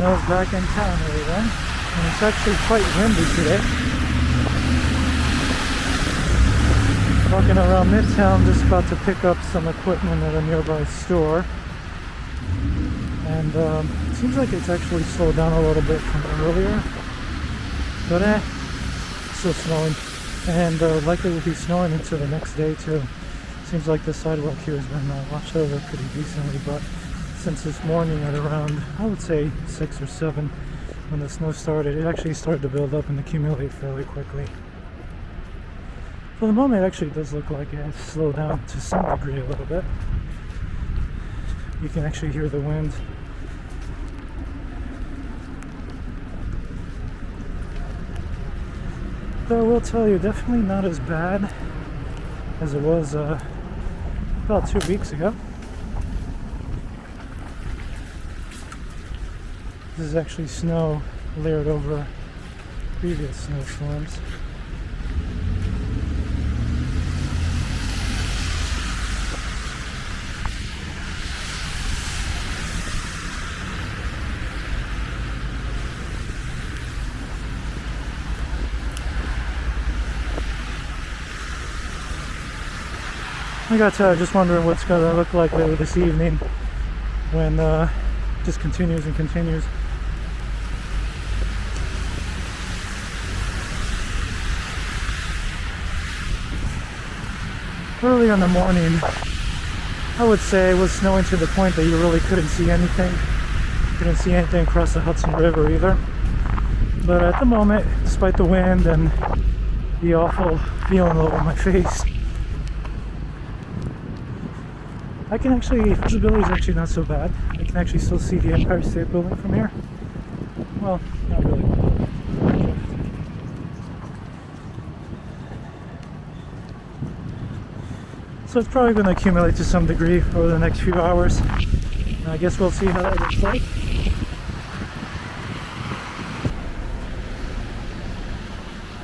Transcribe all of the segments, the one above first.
snow's back in town everyone, and it's actually quite windy today. Walking around Midtown, just about to pick up some equipment at a nearby store, and it seems like it's actually slowed down a little bit from earlier, but it's still snowing, and likely will be snowing into the next day too. Seems like the sidewalk here has been washed over pretty decently, but since this morning at around, I would say 6 or 7, when the snow started, it actually started to build up and accumulate fairly quickly. For the moment, it actually does look like it has slowed down to some degree a little bit. You can actually hear the wind. Though I will tell you, definitely not as bad as it was about 2 weeks ago. This is actually snow layered over previous snowstorms. I got just wondering what's going to look like later this evening when just continues and continues. Early in the morning, I would say it was snowing to the point that you really couldn't see anything. Couldn't see anything across the Hudson River either. But at the moment, despite the wind and the awful feeling all over my face, I can actually, visibility is actually not so bad. I can actually still see the Empire State Building from here. Well, not really. So it's probably going to accumulate to some degree over the next few hours. And I guess we'll see how that looks like.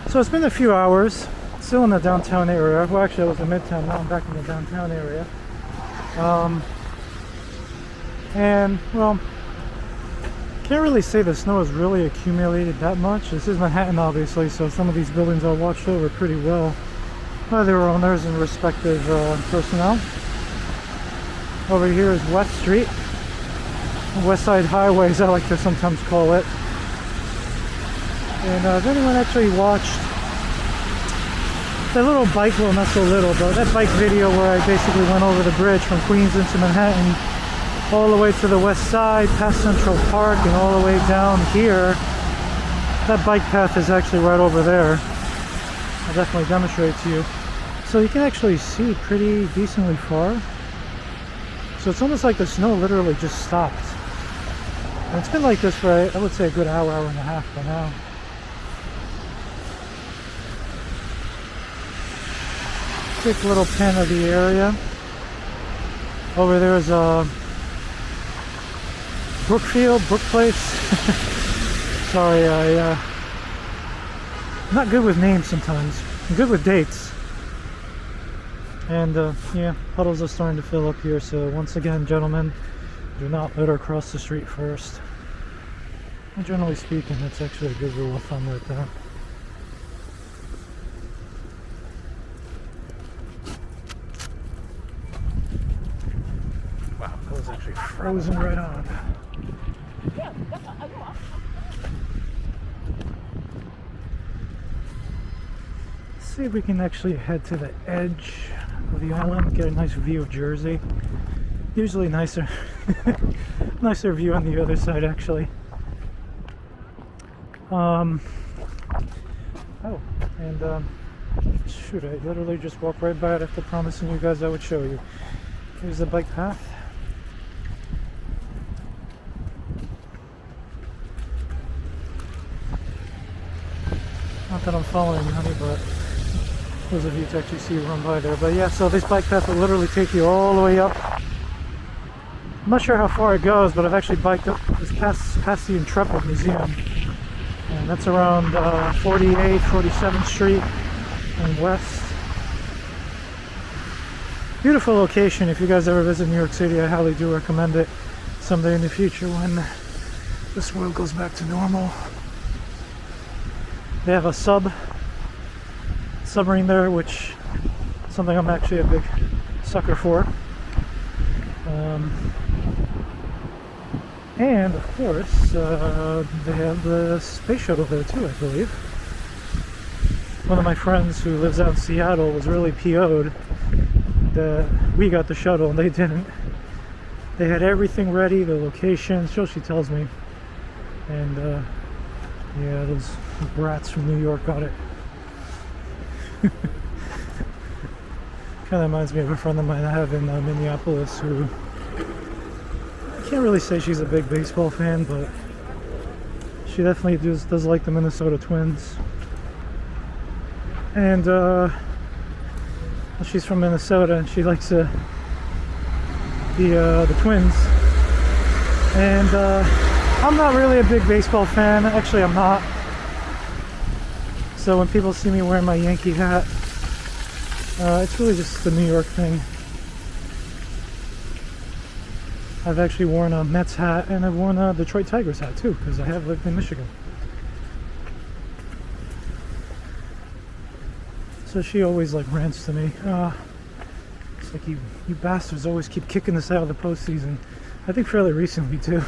So it's been a few hours, still in the downtown area. Well, actually I was in Midtown, now I'm back in the downtown area. And well, can't really say the snow has really accumulated that much. This is Manhattan obviously, so some of these buildings are washed over pretty well by their owners and respective personnel. Over here is West Street, West Side Highway as I like to sometimes call it. And if anyone actually watched that little bike, well not so little, but that bike video where I basically went over the bridge from Queens into Manhattan all the way to the west side past Central Park and all the way down here, that bike path is actually right over there. I'll definitely demonstrate to you. So you can actually see pretty decently far. So it's almost like the snow literally just stopped. And it's been like this for, I would say, a good hour, hour and a half by now. Quick little pin of the area. Over there is Brook Place. Sorry, I'm not good with names sometimes. I'm good with dates. And yeah, puddles are starting to fill up here. So once again, gentlemen, do not litter across the street first. And generally speaking, that's actually a good rule of thumb right there. Actually frozen right on. Let's see if we can actually head to the edge of the island, get a nice view of Jersey. Usually nicer nicer view on the other side actually. Oh, and shoot, I literally just walked right by it after promising you guys I would show you. Here's the bike path. Not that I'm following you, honey, but those of you to actually see you run by there. But yeah, so this bike path will literally take you all the way up. I'm not sure how far it goes, but I've actually biked up this past the Intrepid Museum. And that's around 48th, 47th Street and West. Beautiful location. If you guys ever visit New York City, I highly do recommend it someday in the future when this world goes back to normal. They have a submarine there, which is something I'm actually a big sucker for. And of course, they have the space shuttle there too, I believe. One of my friends who lives out in Seattle was really PO'd that we got the shuttle and they didn't. They had everything ready, the location, so she tells me. And yeah, those brats from New York got it. Kind of reminds me of a friend of mine I have in Minneapolis who, I can't really say she's a big baseball fan, but she definitely does like the Minnesota Twins. And she's from Minnesota and she likes the Twins. And I'm not really a big baseball fan. Actually, I'm not. So when people see me wearing my Yankee hat, it's really just the New York thing. I've actually worn a Mets hat and I've worn a Detroit Tigers hat too, because I have lived in Michigan. So she always like rants to me. It's like you bastards always keep kicking us out of the postseason. I think fairly recently too.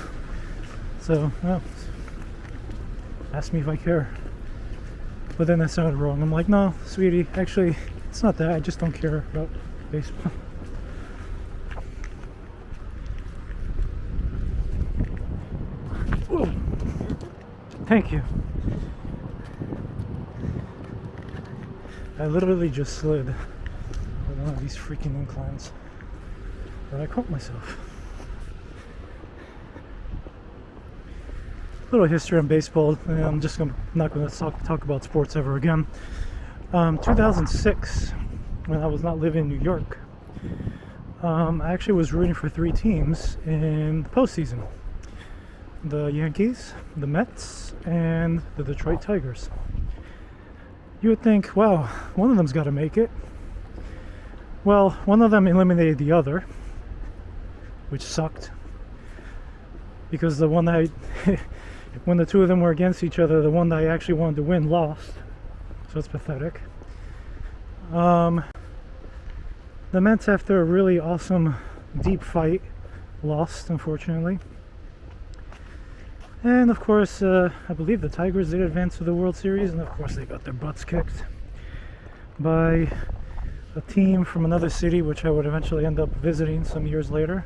So, well, ask me if I care. But then that sounded wrong. I'm like, no, sweetie, actually, it's not that. I just don't care about baseball. Whoa. Thank you. I literally just slid with one of these freaking inclines. But I caught myself. Little history on baseball, and I'm just not going to talk about sports ever again. 2006, when I was not living in New York, I actually was rooting for 3 teams in the postseason. The Yankees, the Mets, and the Detroit Tigers. You would think, wow, one of them's got to make it. Well, one of them eliminated the other, which sucked. Because the one that when the two of them were against each other, the one that I actually wanted to win lost. So it's pathetic. The Mets, after a really awesome deep fight, lost, unfortunately. And of course, I believe the Tigers did advance to the World Series, and of course they got their butts kicked by a team from another city, which I would eventually end up visiting some years later.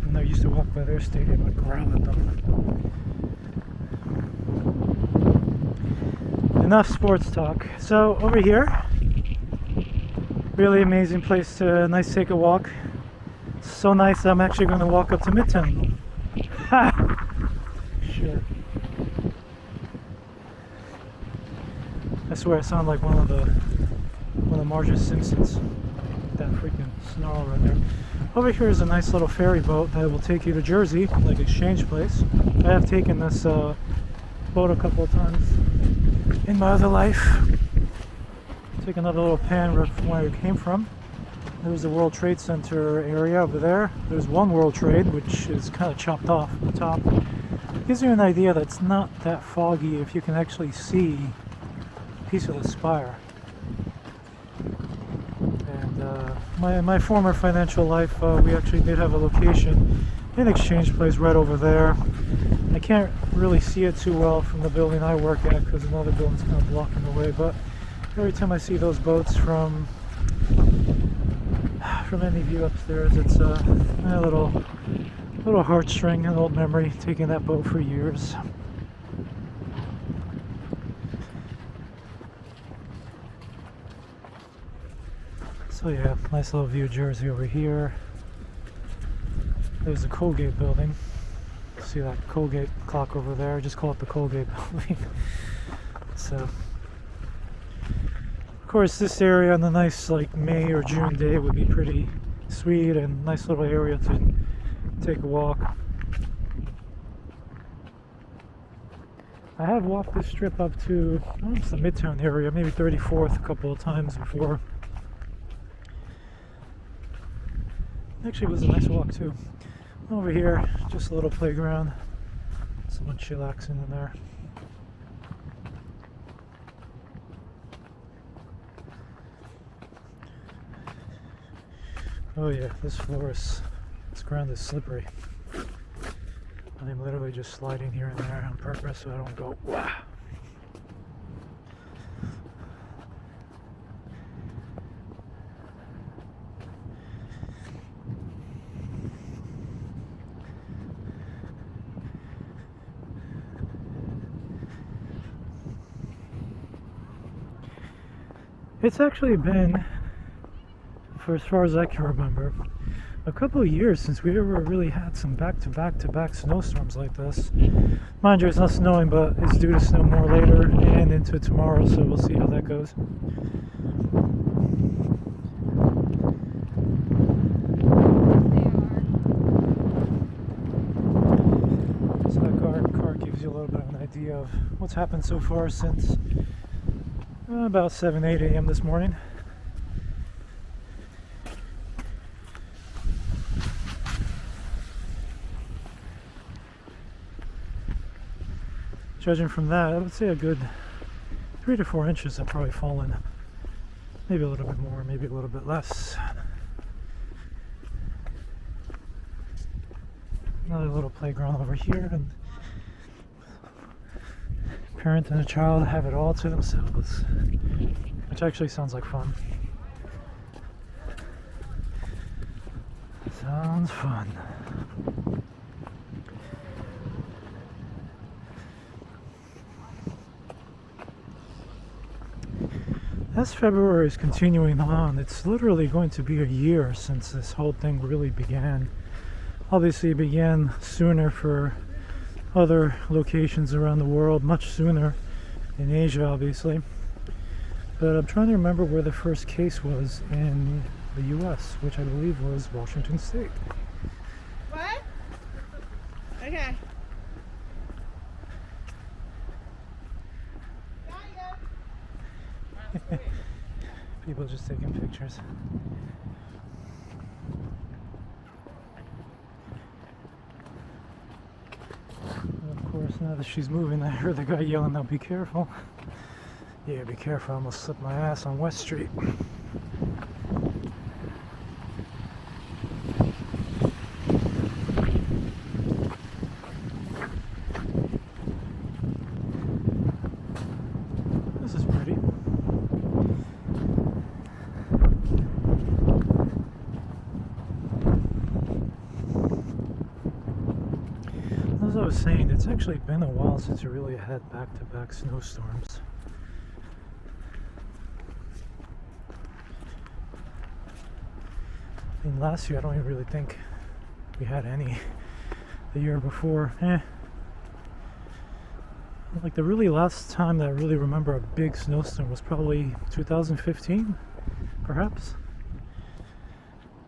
When I used to walk by their stadium, I'd growl at them. Enough sports talk. So over here, really amazing place to take a walk. So nice, I'm actually going to walk up to Midtown. Ha! Sure. I swear I sound like one of Marge's Simpsons. That freaking snarl right there. Over here is a nice little ferry boat that will take you to Jersey, like Exchange Place. I have taken this boat a couple of times in my other life. Take another little pan from where it came from. There's the World Trade Center area over there. There's One World Trade, which is kind of chopped off at the top. Gives you an idea that it's not that foggy if you can actually see a piece of the spire. And my former financial life, we actually did have a location in Exchange Place right over there. I can't really see it too well from the building I work at because another building's kind of blocking the way, but every time I see those boats from any view upstairs, it's a little heartstring, an old memory, taking that boat for years. So yeah, nice little view of Jersey over here. There's the Colgate building. See that Colgate clock over there? I just call it the Colgate building. So, of course, this area on a nice like May or June day would be pretty sweet and nice little area to take a walk. I have walked this strip up to it's the Midtown area, maybe 34th a couple of times before. Actually, it was a nice walk too. Over here, just a little playground. Someone chillaxing in there. Oh yeah, this ground is slippery. I'm literally just sliding here and there on purpose so I don't go wow. It's actually been, for as far as I can remember, a couple of years since we ever really had some back-to-back snowstorms like this. Mind you, it's not snowing, but it's due to snow more later and into tomorrow, so we'll see how that goes. So that car gives you a little bit of an idea of what's happened so far since about 7-8 a.m. this morning. Judging from that, I would say a good 3 to 4 inches have probably fallen. Maybe a little bit more, maybe a little bit less. Another little playground over here, and parent and a child have it all to themselves, which actually sounds like fun. Sounds fun. As February is continuing on, it's literally going to be a year since this whole thing really began. Obviously it began sooner for other locations around the world, much sooner in Asia obviously. But I'm trying to remember where the first case was in the US, which I believe was Washington State. What? Okay. People just taking pictures. And of course, now that she's moving, I heard the guy yelling out, "Be careful." Yeah, be careful, I almost slipped my ass on West Street. This is pretty. As I was saying, it's actually been a while since we really had back-to-back snowstorms. I mean, last year I don't even really think we had any. The year before, Like the really last time that I really remember a big snowstorm was probably 2015, perhaps.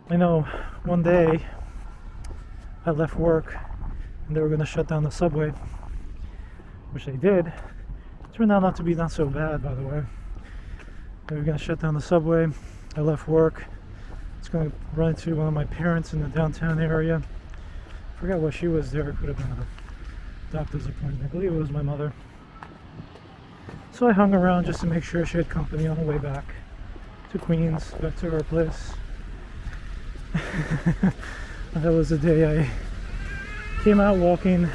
I know one day I left work and they were going to shut down the subway, which they did. It turned out not to be so bad, by the way. They were going to shut down the subway. I left work. I was going to run into one of my parents in the downtown area. I forgot why she was there. It could have been a doctor's appointment. I believe it was my mother. So I hung around just to make sure she had company on the way back to Queens, back to her place. That was the day I came out walking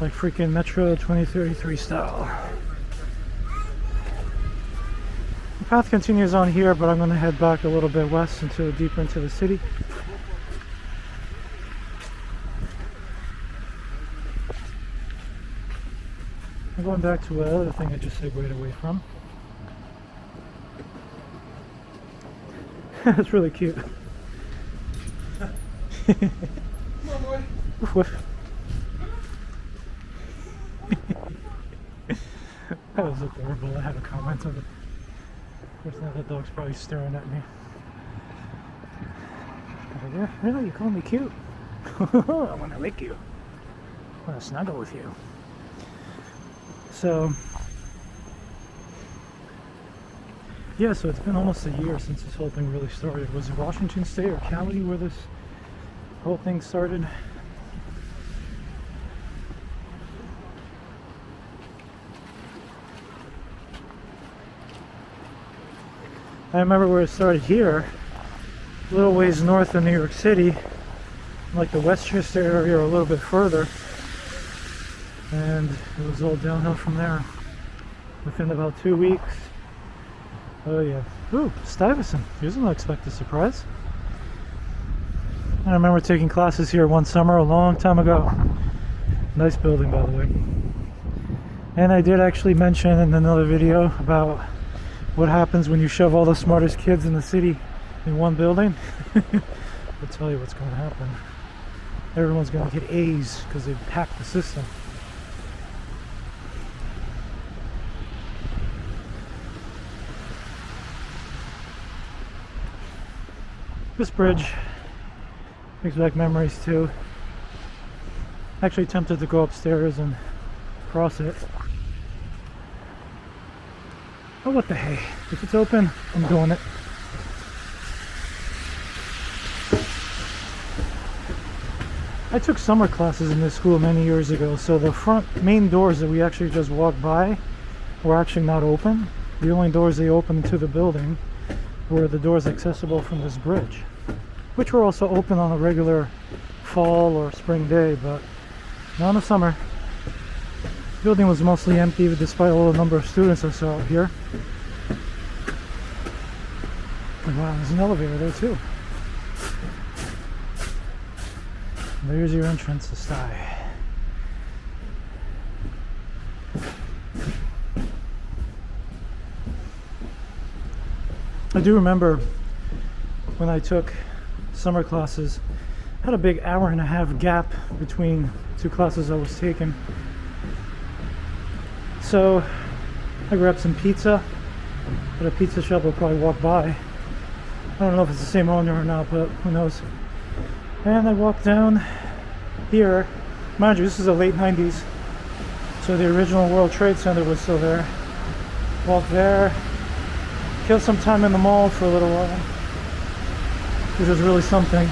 like freaking Metro 2033 style. The path continues on here, but I'm going to head back a little bit west deeper into the city. I'm going back to another thing I just segued away from. That's really cute. Come on, boy. Woof, woof. That was adorable. I had a comment on it. Of course, now the dog's probably staring at me. Like, yeah, really? You call me cute? I want to lick you. I want to snuggle with you. So, yeah, so it's been almost a year since this whole thing really started. Was it Washington State or Cali where this whole thing started. I remember where it started here, a little ways north of New York City, like the Westchester area or a little bit further, and it was all downhill from there within about 2 weeks. Oh yeah. Ooh, Stuyvesant. Here's an unexpected surprise. I remember taking classes here one summer a long time ago. Nice building, by the way. And I did actually mention in another video about what happens when you shove all the smartest kids in the city in one building. I'll tell you what's going to happen. Everyone's going to get A's because they've hacked the system. This bridge brings back memories too. Actually tempted to go upstairs and cross it. Oh, what the hey. If it's open, I'm doing it. I took summer classes in this school many years ago, so the front main doors that we actually just walked by were actually not open. The only doors they opened to the building were the doors accessible from this bridge, which were also open on a regular fall or spring day, but not in the summer. The building was mostly empty despite all the number of students I saw out here. And wow, there's an elevator there too. There's your entrance to Stuyvesant. I do remember when I took summer classes, I had a big hour-and-a-half gap between two classes I was taking. So I grabbed some pizza at a pizza shop I'll probably walk by. I don't know if it's the same owner or not, but who knows. And I walked down here. Mind you, this is the late 90s, so the original World Trade Center was still there. Walked there, killed some time in the mall for a little while, which was really something.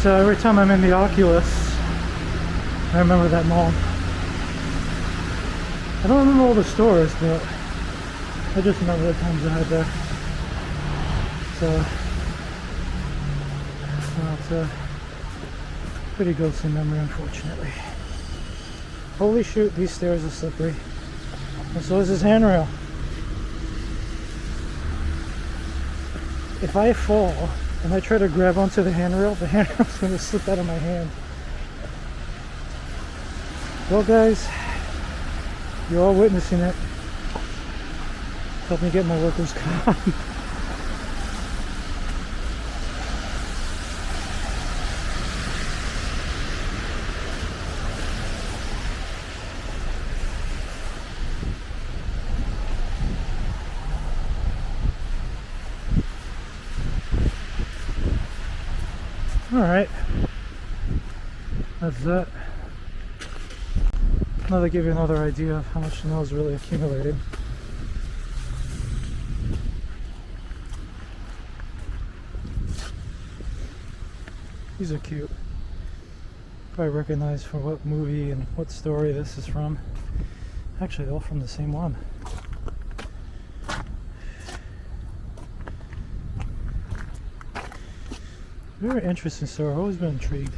So every time I'm in the Oculus, I remember that mall. I don't remember all the stores, but I just remember the times I had there. So, well, it's a pretty ghostly memory, unfortunately. Holy shoot, these stairs are slippery. And so is this handrail. If I fall and I try to grab onto the handrail's going to slip out of my hand. Well, guys, you're all witnessing it. Help me get my workers' comp. Alright, that's that. Now to give you another idea of how much snow is really accumulated. These are cute. Probably recognize from what movie and what story this is from. Actually, they're all from the same one. Very interesting story. I've always been intrigued.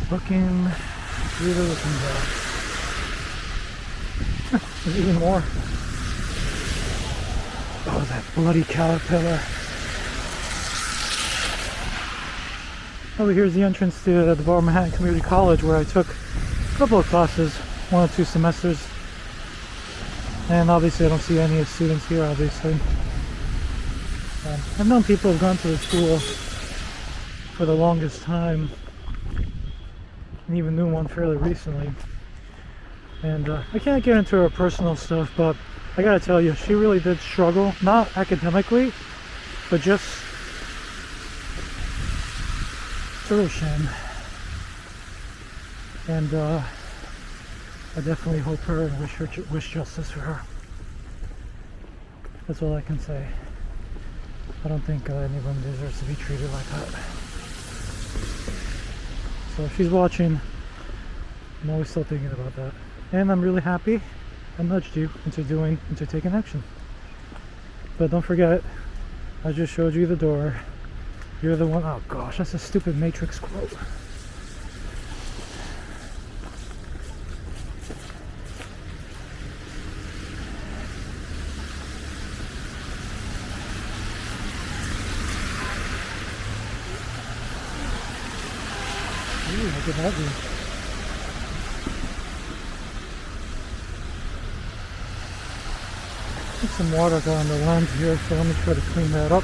Looking through the looking glass. There's even more. Oh, that bloody caterpillar. Oh, here's the entrance to the Bar Manhattan Community College, where I took a couple of classes, 1 or 2 semesters. And obviously I don't see any students here, obviously. I've known people who've gone to the school for the longest time, and even knew one fairly recently. And I can't get into her personal stuff, but I gotta tell you, she really did struggle, not academically, but just, it's a real shame. And I definitely hope her and wish justice for her. That's all I can say. I don't think anyone deserves to be treated like that. So if she's watching, I'm always still thinking about that. And I'm really happy I nudged you into taking action. But don't forget, I just showed you the door. You're the one. Oh gosh, that's a stupid Matrix quote. Ooh, look at that view. There's some water got on the lens here, so let me try to clean that up.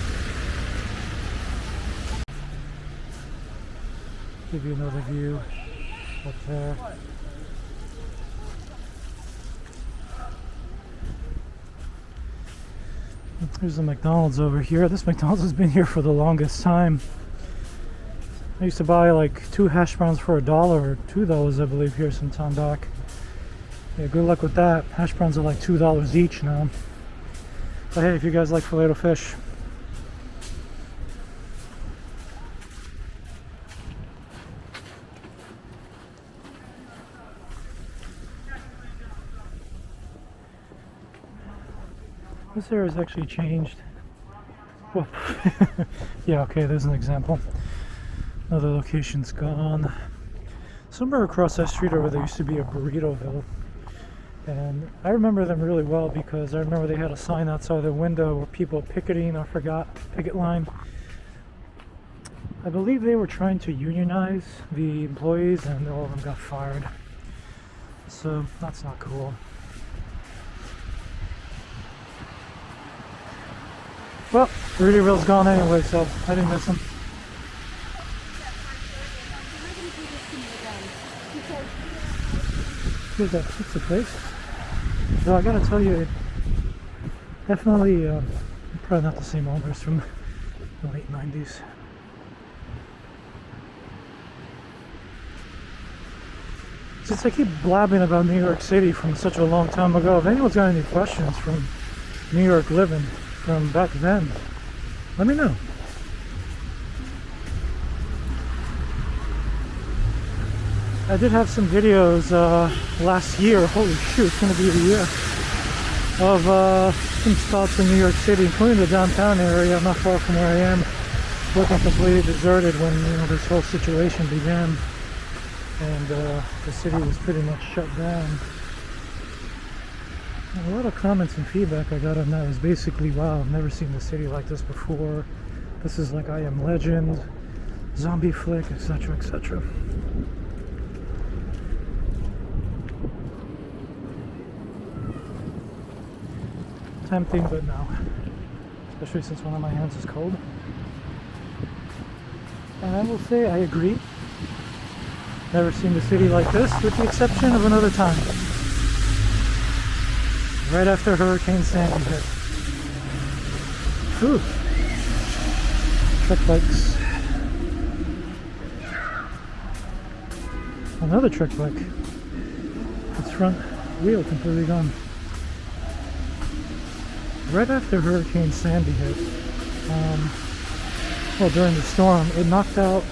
Give you another view up there. There's a McDonald's over here. This McDonald's has been here for the longest time. I used to buy like 2 hash browns for $1 or $2, I believe, here some time back. Yeah, good luck with that. Hash browns are like $2 each now. But hey, if you guys like filet o fish. This area has actually changed. Well, yeah, okay, there's an example. Another location's gone. Somewhere across that street over there used to be a Burritoville. And I remember them really well because I remember they had a sign outside their window where people picketing, I forgot, picket line. I believe they were trying to unionize the employees and all of them got fired. So that's not cool. Well, Burritoville's gone anyway, so I didn't miss them. Here's that pizza place. So I gotta tell you, it definitely, probably not the same owners from the late 90s. Since I keep blabbing about New York City from such a long time ago, if anyone's got any questions from New York living from back then, let me know. I did have some videos last year, holy shoot, it's going to be a year, of some spots in New York City, including the downtown area, not far from where I am, looking completely deserted when this whole situation began, and the city was pretty much shut down. And a lot of comments and feedback I got on that was basically, wow, I've never seen the city like this before, this is like I Am Legend, zombie flick, etc., etc. Tempting, but no, especially since one of my hands is cold. And I will say I agree, never seen the city like this with the exception of another time, right after Hurricane Sandy hit. Ooh, truck bikes, another truck bike, its front wheel completely gone. Right after Hurricane Sandy hit, well, during the storm, it knocked out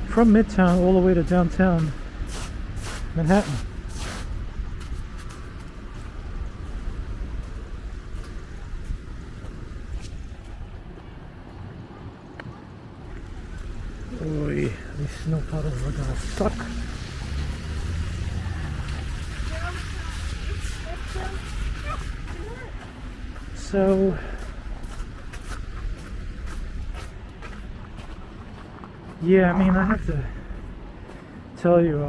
from Midtown all the way to downtown Manhattan. Boy, these snow puddles are gonna suck. So, yeah, I mean, I have to tell you,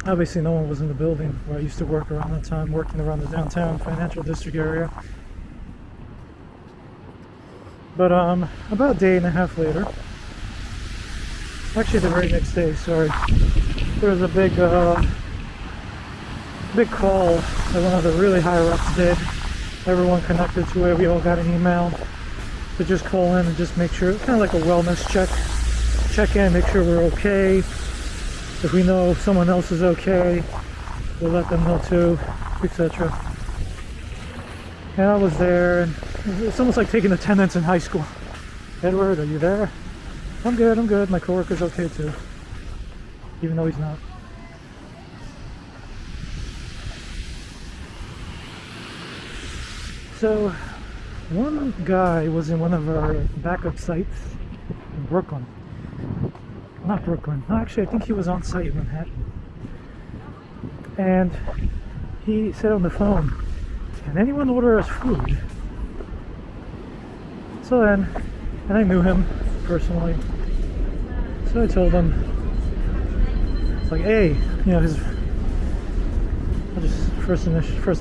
obviously no one was in the building where I used to work around that time, working around the downtown financial district area. But about a day and a half later, actually the very next day, sorry, there was a big call that one of the really higher ups did. Everyone connected to it, we all got an email to just call in and just make sure, kind of like a wellness check in, make sure we're okay. If we know someone else is okay, we'll let them know too, etc. And I was there, and it's almost like taking attendance in high school. Edward, are you there? I'm good, I'm good. My coworker's okay too, even though he's not. So, one guy was in one of our backup sites in Brooklyn. Not Brooklyn. No, actually, I think he was on site in Manhattan. And he said on the phone, "Can anyone order us food?" So then, and I knew him personally. So I told him, it's like, hey, you know, I'll just first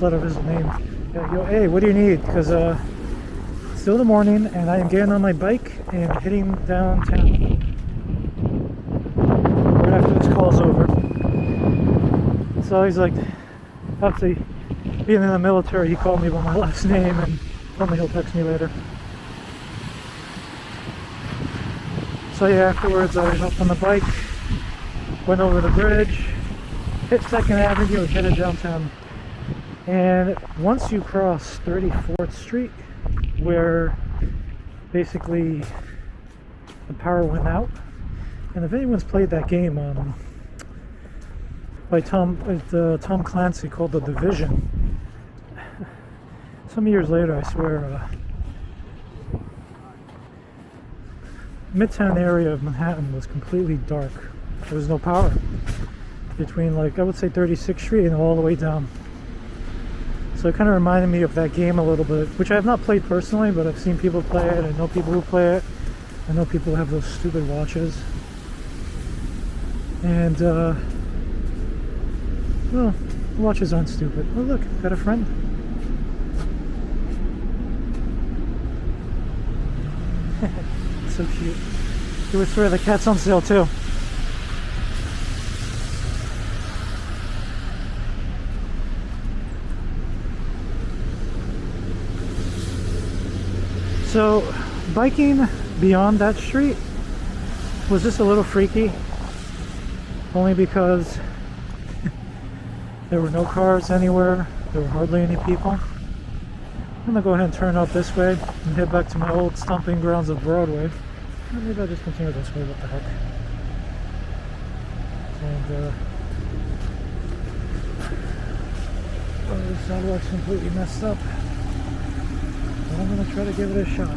letter of his name. Yeah, yo, hey, what do you need? Because it's still the morning, and I am getting on my bike and heading downtown right after this call's over. So he's like, after being in the military, he called me by my last name and told me he'll text me later. So yeah, afterwards I hopped on the bike, went over the bridge, hit 2nd Avenue and headed downtown. And once you cross 34th Street, where basically the power went out, and if anyone's played that game by Tom Clancy called The Division, some years later, I swear, Midtown area of Manhattan was completely dark. There was no power between, like, I would say 36th Street and all the way down. So it kind of reminded me of that game a little bit, which I have not played personally, but I've seen people play it. I know people who play it. I know people who have those stupid watches. And, well, watches aren't stupid. Oh look, got a friend. So cute. You would swear the cat's on sale too. So biking beyond that street was just a little freaky, only because there were no cars anywhere, there were hardly any people. I'm gonna go ahead and turn out this way and head back to my old stomping grounds of Broadway. Or maybe I'll just continue this way, what the heck. And oh, the sidewalk's completely messed up. But I'm gonna try to give it a shot.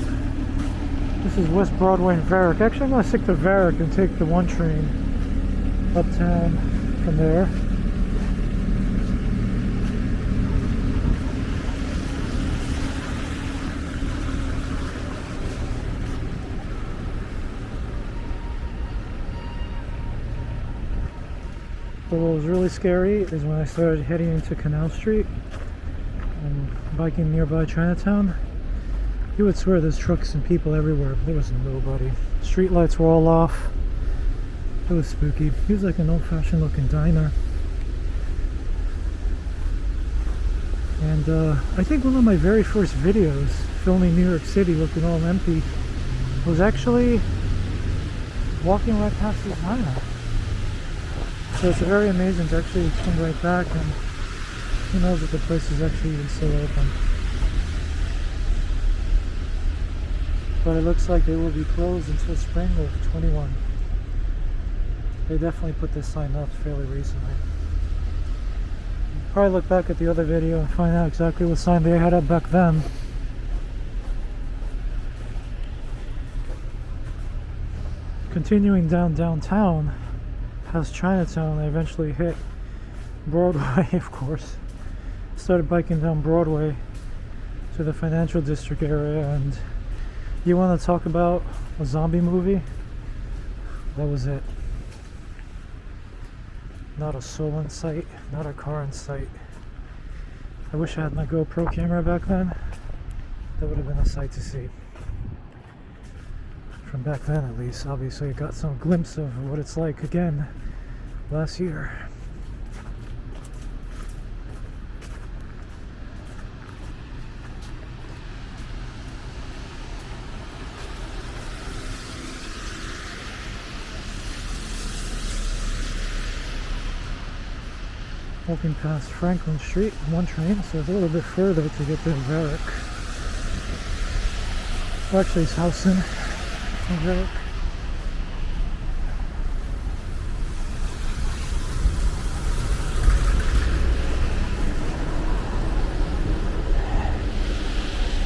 This is West Broadway and Varick. Actually, I'm gonna stick to Varick and take the 1 train uptown from there. But what was really scary is when I started heading into Canal Street and biking nearby Chinatown. You would swear there's trucks and people everywhere, but there was nobody. Street lights were all off. It was spooky. It was like an old-fashioned looking diner. And I think one of my very first videos filming New York City looking all empty was actually walking right past this diner. So it's very amazing to actually come right back, and who knows if the place is actually even still open. But it looks like they will be closed until spring of 21. They definitely put this sign up fairly recently. Probably look back at the other video and find out exactly what sign they had up back then. Continuing downtown, past Chinatown, I eventually hit Broadway, of course. Started biking down Broadway to the financial district area, and you want to talk about a zombie movie? That was it. Not a soul in sight, not a car in sight. I wish I had my GoPro camera back then. That would have been a sight to see. From back then, at least. Obviously I got some glimpse of what it's like again last year. walking past Franklin Street, one train, so it's a little bit further to get to Varick. Well, actually, it's Howson and Varick.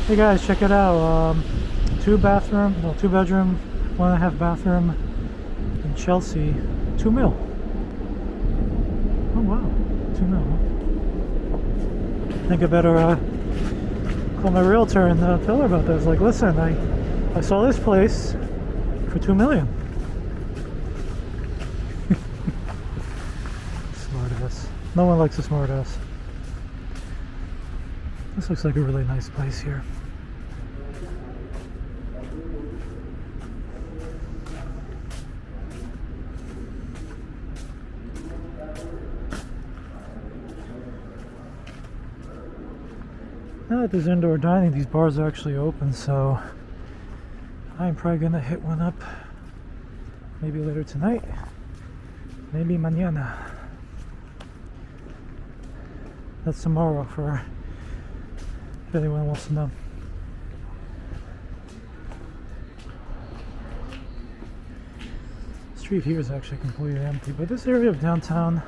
Hey guys, check it out. Two bedroom, 1.5 bathroom in Chelsea, 2 mil. Oh wow, 2 mil. I think I better call my realtor and tell her about that. I was like, listen, I saw this place for 2 million. Smart ass. No one likes a smart ass. This looks like a really nice place here. Now that there's indoor dining, these bars are actually open, so I'm probably gonna hit one up maybe later tonight, maybe mañana. That's tomorrow for if anyone wants to know. The street here is actually completely empty, but this area of downtown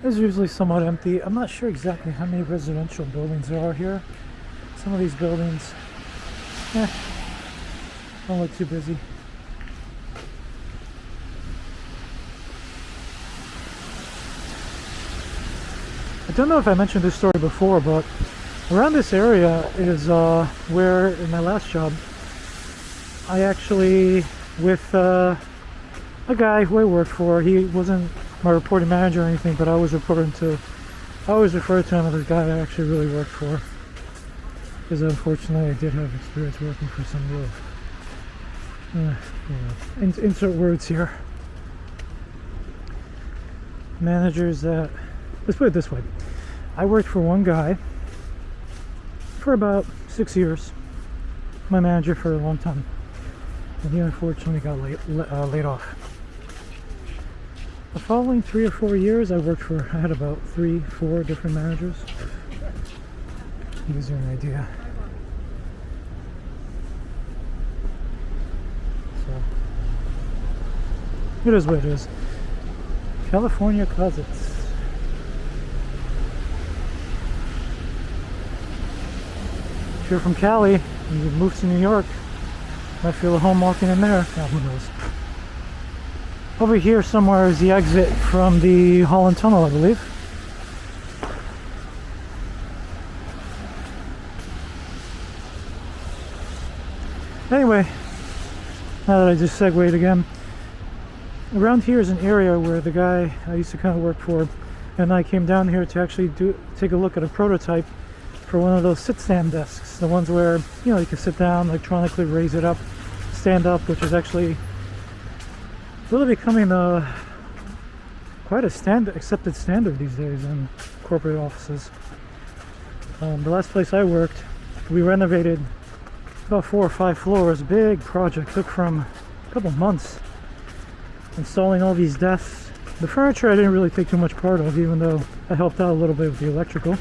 is usually somewhat empty. I'm not sure exactly how many residential buildings there are here. Some of these buildings don't look too busy. I don't know if I mentioned this story before, but around this area is where, in my last job, I actually, with a guy who I worked for, he wasn't my reporting manager or anything, but I always refer to him as the guy I actually really worked for, because unfortunately I did have experience working for some real insert words here, managers that, let's put it this way, I worked for one guy for about 6 years, my manager for a long time, and he unfortunately got laid off. The following 3 or 4 years, I had about 3-4 different managers. Gives you an idea. So, it is what it is. California closets. If you're from Cali and you move to New York, might feel at home walking in there. Oh, who knows? Over here somewhere is the exit from the Holland Tunnel, I believe. Anyway, now that I just segued again, around here is an area where the guy I used to kind of work for and I came down here to actually take a look at a prototype for one of those sit-stand desks, the ones where, you know, you can sit down, electronically raise it up, stand up, which is actually really becoming quite a accepted standard these days in corporate offices. The last place I worked, we renovated about 4 or 5 floors. Big project, took from a couple months, installing all these desks. The furniture I didn't really take too much part of, even though I helped out a little bit with the electrical.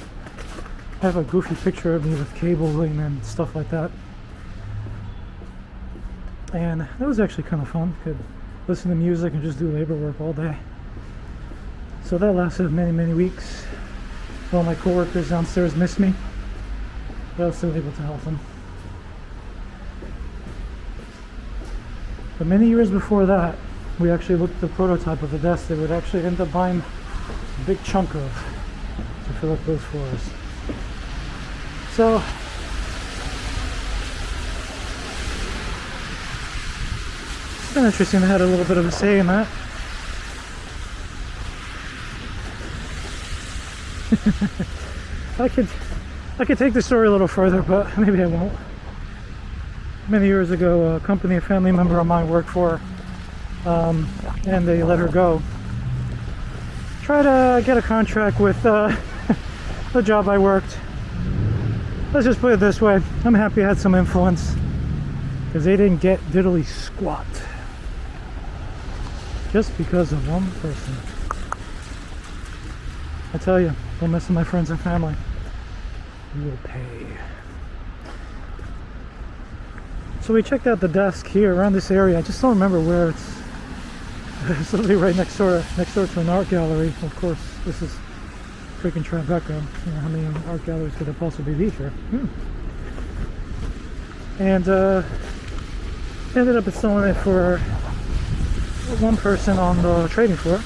I have a goofy picture of me with cabling and stuff like that, and that was actually kind of fun. Could listen to music and just do labor work all day. So that lasted many weeks. All my coworkers downstairs missed me, but I was still able to help them. But many years before that, we actually looked at the prototype of the desk they would actually end up buying a big chunk of to fill up those floors. So it's been interesting. I had a little bit of a say in that. I could take the story a little further, but maybe I won't. Many years ago, a company a family member of mine worked for, and they let her go. Try to get a contract with the job I worked. Let's just put it this way, I'm happy I had some influence, because they didn't get diddly squat just because of one person. I tell you, don't mess with my friends and family. You will pay. So we checked out the desk here around this area. I just don't remember where it's. It's literally right next door to an art gallery. Of course, this is freaking Tribeca. You know, how many art galleries could there possibly be here? And ended up installing it for one person on the trading floor.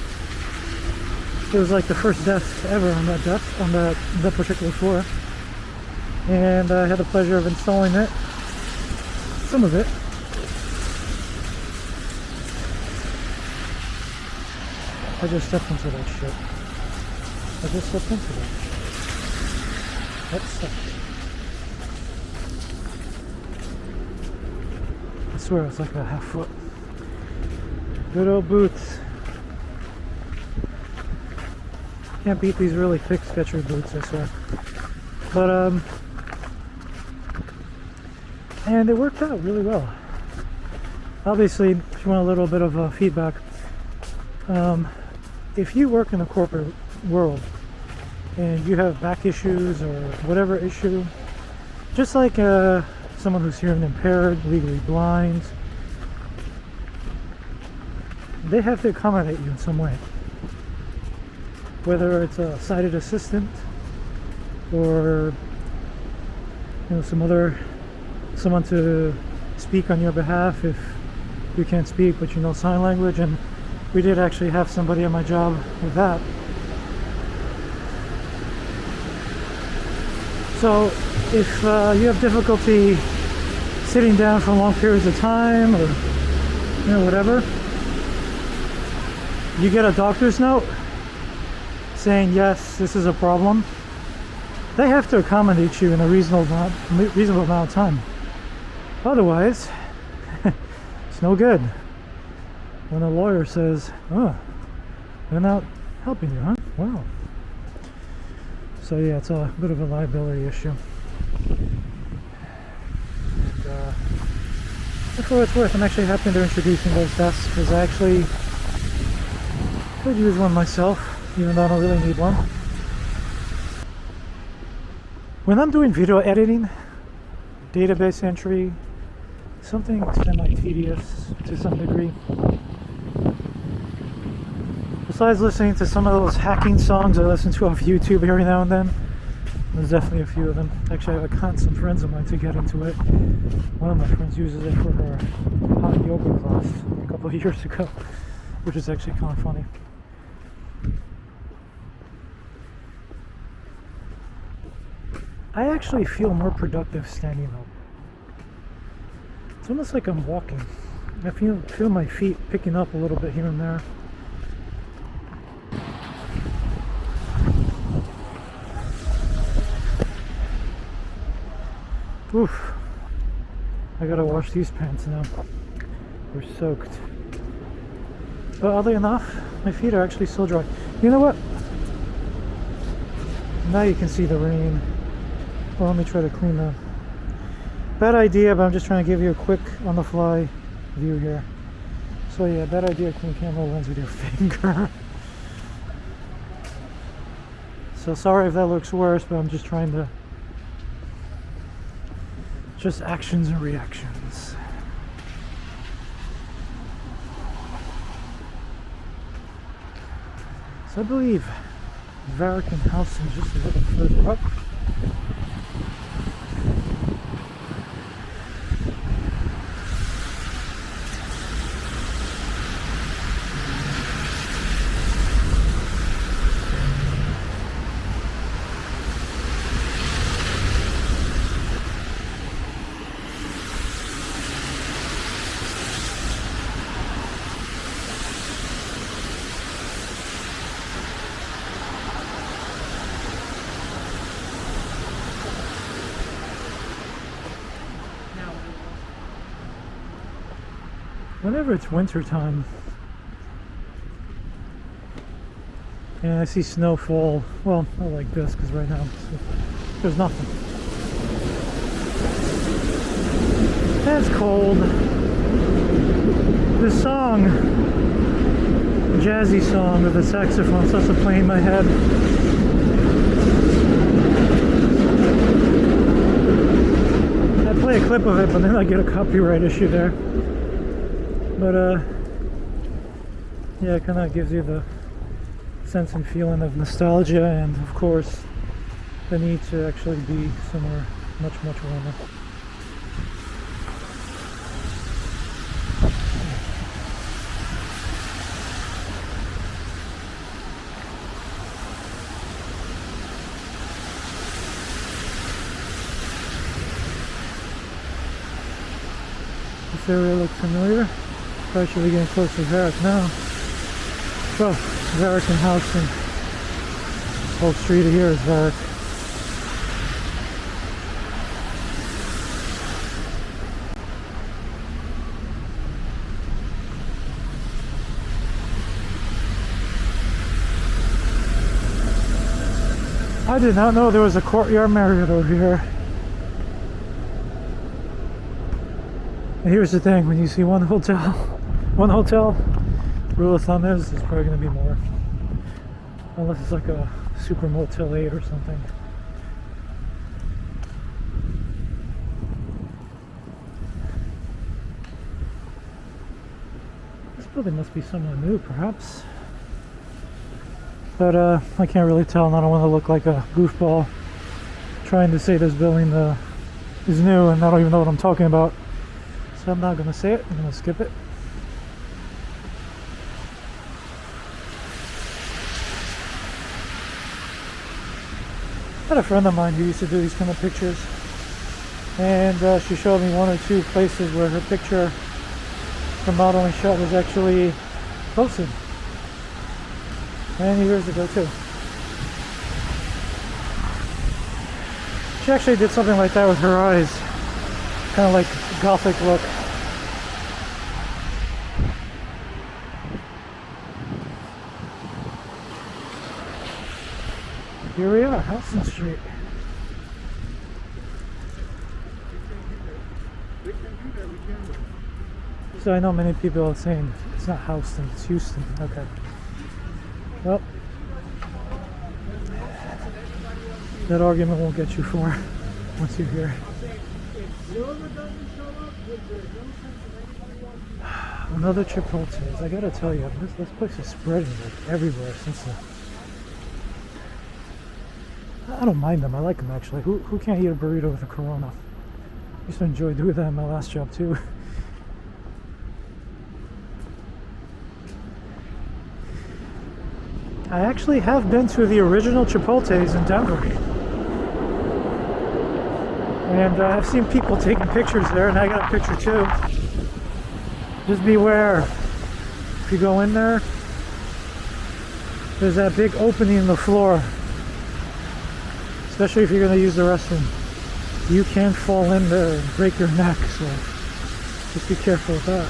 It was like the first desk ever on that desk, on that particular floor. And I had the pleasure of installing it, some of it. I just stepped into that shit. I just stepped into that. That sucked. I swear it's like a half foot. Good old boots. Can't beat these really thick Skechers boots, I swear. But and it worked out really well. Obviously, if you want a little bit of feedback, if you work in the corporate world and you have back issues or whatever issue, just like someone who's hearing impaired, legally blind, they have to accommodate you in some way. Whether it's a sighted assistant or someone to speak on your behalf if you can't speak but you know sign language, and we did actually have somebody at my job with that. So if you have difficulty sitting down for long periods of time or whatever, you get a doctor's note saying yes, this is a problem. They have to accommodate you in a reasonable amount of time. Otherwise, it's no good. When a lawyer says, "Oh, they're not helping you, huh?" Well, so yeah, it's a bit of a liability issue. And for what it's worth, I'm actually happy they're introducing those desks because I actually could use one myself, even though I don't really need one. When I'm doing video editing, database entry, something semi-tedious to some degree, besides listening to some of those hacking songs I listen to off YouTube every now and then, there's definitely a few of them. Actually, I've got some friends of mine to get into it. One of my friends uses it for her hot yoga class a couple of years ago, which is actually kind of funny. I actually feel more productive standing up. It's almost like I'm walking. I feel my feet picking up a little bit here and there. Oof. I gotta wash these pants now. They're soaked. But oddly enough, my feet are actually still dry. You know what? Now you can see the rain. Well, let me try to clean them. Bad idea, but I'm just trying to give you a quick on-the-fly view here. So yeah, bad idea, clean camera lens with your finger. So sorry if that looks worse, but I'm just trying to... just actions and reactions. So I believe Varican House is just a little further up. Whenever it's winter time and I see snow fall, well, not like this because right now there's nothing. And it's cold. This song jazzy song with the saxophone starts to play in my head. I play a clip of it, but then I get a copyright issue there. But yeah, it kind of gives you the sense and feeling of nostalgia, and of course the need to actually be somewhere much warmer. This area looks familiar. Probably should be getting close to Varick now. Well, Varick and Houston. Whole street here is Varick. I did not know there was a Courtyard Marriott over here. And here's the thing, when you see one hotel, rule of thumb is there's probably going to be more. Unless it's like a super Motel 8 or something. This building must be somewhat new, perhaps. But I can't really tell, and I don't want to look like a goofball trying to say this building is new and I don't even know what I'm talking about. So I'm not going to say it, I'm going to skip it. I had a friend of mine who used to do these kind of pictures, and she showed me one or two places where her picture from modeling shot was actually posted. Many years ago too. She actually did something like that with her eyes. Kind of like gothic look. Here we are, Houston Street. So I know many people are saying it's not Houston, it's Houston. Okay. Well, that argument won't get you far once you're here. Another Chipotle. I gotta tell you, this place is spreading like everywhere since I don't mind them. I like them actually. Who can't eat a burrito with a Corona? I used to enjoy doing that in my last job too. I actually have been to the original Chipotle's in Denver. And I've seen people taking pictures there, and I got a picture too. Just beware. If you go in there, there's that big opening in the floor. Especially if you're going to use the restroom. You can fall in there and break your neck, so just be careful with that.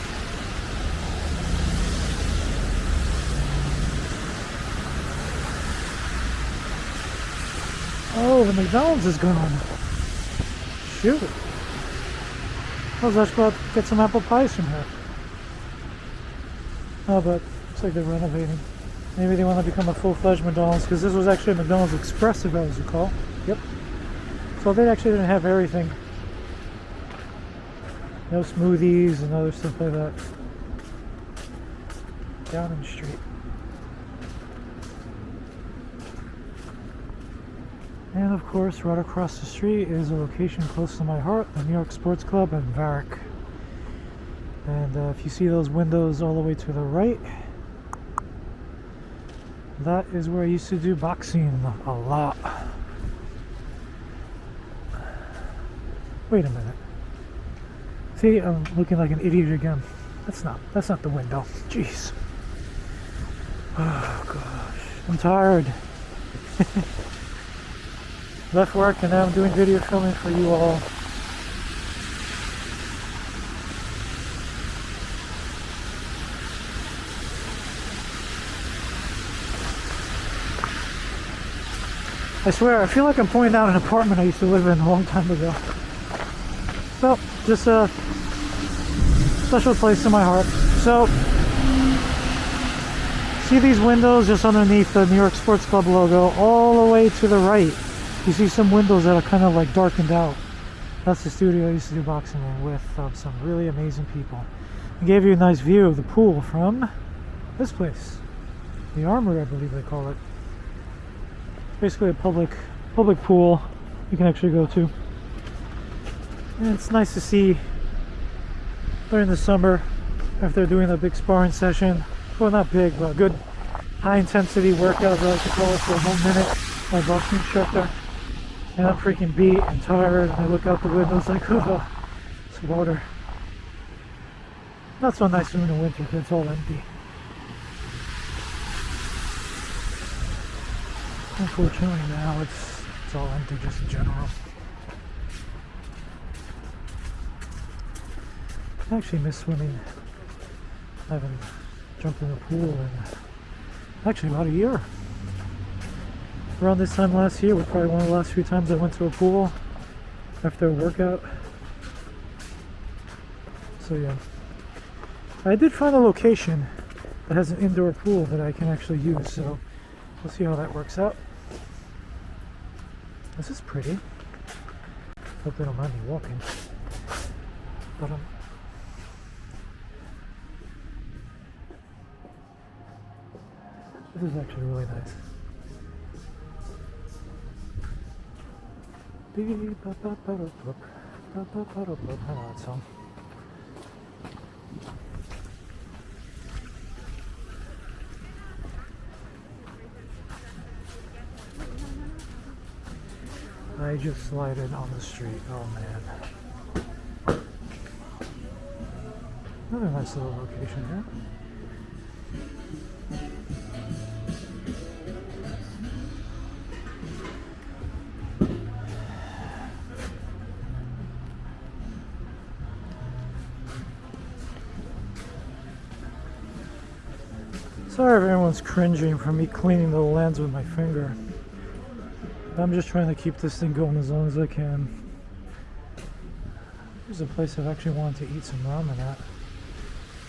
Oh, the McDonald's is gone. Shoot. I was actually about to get some apple pies from here. Oh, but looks like they're renovating. Maybe they want to become a full-fledged McDonald's, because this was actually a McDonald's Express, if I was to recall. Yep. So they actually didn't have everything. No smoothies and other stuff like that. Downing Street. And of course, right across the street is a location close to my heart, the New York Sports Club in Varick. And if you see those windows all the way to the right, that is where I used to do boxing a lot. Wait a minute. See, I'm looking like an idiot again. That's not the window. Jeez. Oh gosh, I'm tired. Left work and now I'm doing video filming for you all. I swear, I feel like I'm pointing out an apartment I used to live in a long time ago. Well, just a special place in my heart. So see these windows just underneath the New York Sports Club logo all the way to the right? You see some windows that are kind of like darkened out. That's the studio I used to do boxing in with some really amazing people. I gave you a nice view of the pool from this place. The Armory, I believe they call it. Basically a public pool you can actually go to. And it's nice to see during the summer after they're doing a big sparring session. Well, not big, but a good high intensity workout, I like to call it, for 1 minute. My boxing instructor. And I'm freaking beat and tired, and I look out the window, it's like, oh, it's water. Not so nice in the winter because it's all empty. Unfortunately now it's all empty just in general. I actually miss swimming. I haven't jumped in the pool in actually about a year. Around this time last year was probably one of the last few times I went to a pool after a workout. So yeah. I did find a location that has an indoor pool that I can actually use, so we'll see how that works out. This is pretty. Hope they don't mind me walking. But this is actually really nice. I know that song. I just slided on the street. Oh man. Another nice little location here. Sorry if everyone's cringing from me cleaning the lens with my finger. I'm just trying to keep this thing going as long as I can. Here's a place I've actually wanted to eat some ramen at.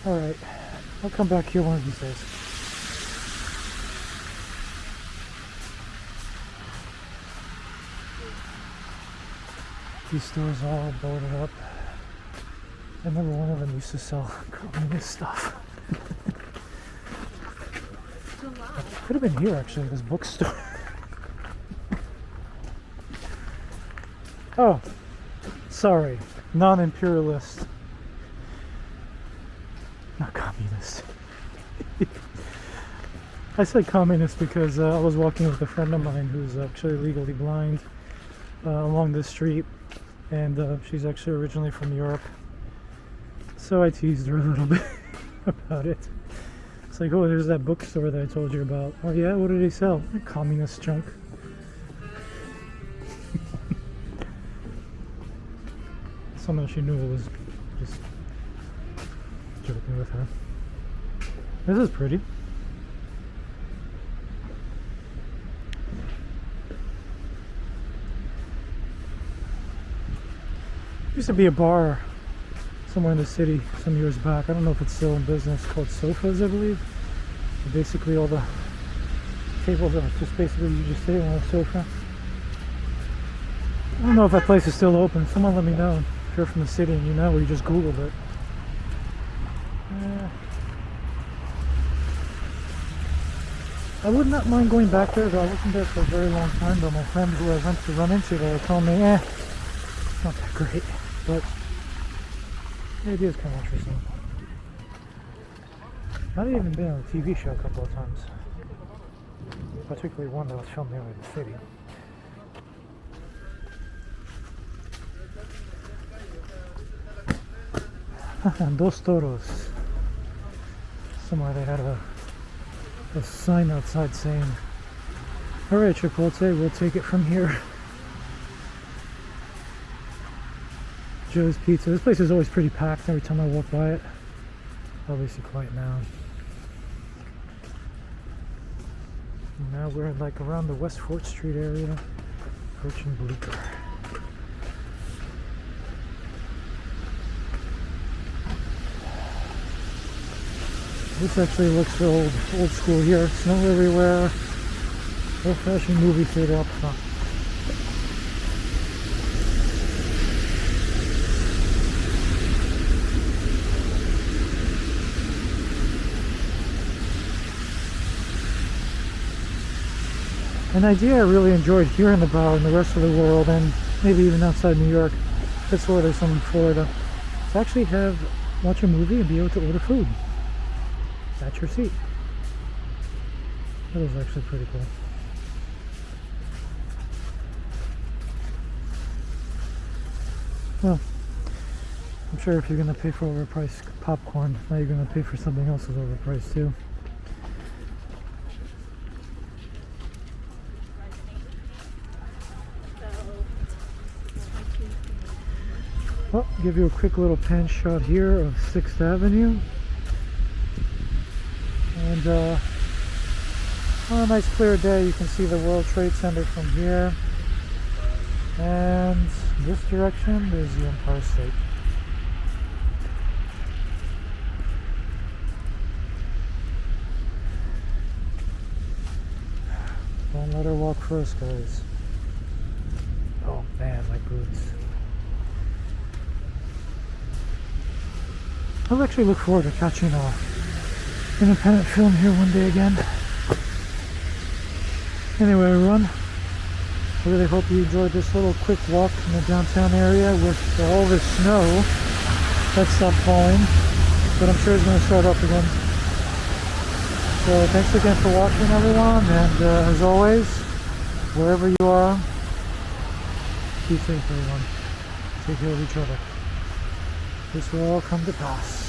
Alright, I'll come back here one of these days. These stores are all boarded up. I remember one of them used to sell communist stuff. Could have been here actually, this bookstore. Oh, sorry, non-imperialist. Not communist. I said communist because I was walking with a friend of mine who's actually legally blind along this street, and she's actually originally from Europe. So I teased her a little bit about it. It's like, oh, there's that bookstore that I told you about. Oh yeah, what did they sell? Communist junk. Somehow she knew it was just joking with her. This is pretty. Used to be a bar somewhere in the city some years back. I don't know if it's still in business, called Sofas, I believe. And basically all the tables are just basically you just sit on a sofa. I don't know if that place is still open. Someone let me know. If you're from the city and you know, or you just Googled it. I would not mind going back there, though I wasn't there for a very long time, though my friends who I went to run into there told me, it's not that great, but the idea is kind of interesting. I've even been on a TV show a couple of times, particularly one that was filmed here in the city. Dos Toros. Somewhere they had a sign outside saying, alright Chipotle, we'll take it from here. Joe's Pizza. This place is always pretty packed every time I walk by it. Obviously quiet now. And now we're like around the West 4th Street area, approaching Bleecker. This actually looks old school here. Snow everywhere. Old-fashioned movie theater up front. An idea I really enjoyed hearing about in the rest of the world, and maybe even outside New York, that's where there's some in Florida, to actually watch a movie and be able to order food at your seat. That is actually pretty cool. Well, I'm sure if you're going to pay for overpriced popcorn, now you're going to pay for something else that's overpriced too. Well, give you a quick little pan shot here of 6th Avenue. And on a nice clear day, you can see the World Trade Center from here. And this direction, there's the Empire State. Don't let her walk first, guys. Oh man, my boots. I'll actually look forward to catching an independent film here one day again. Anyway, everyone, I really hope you enjoyed this little quick walk in the downtown area with all this snow that stopped falling, but I'm sure it's going to start up again. So thanks again for watching, everyone, and as always, wherever you are, be safe, everyone. Take care of each other. This will all come to pass.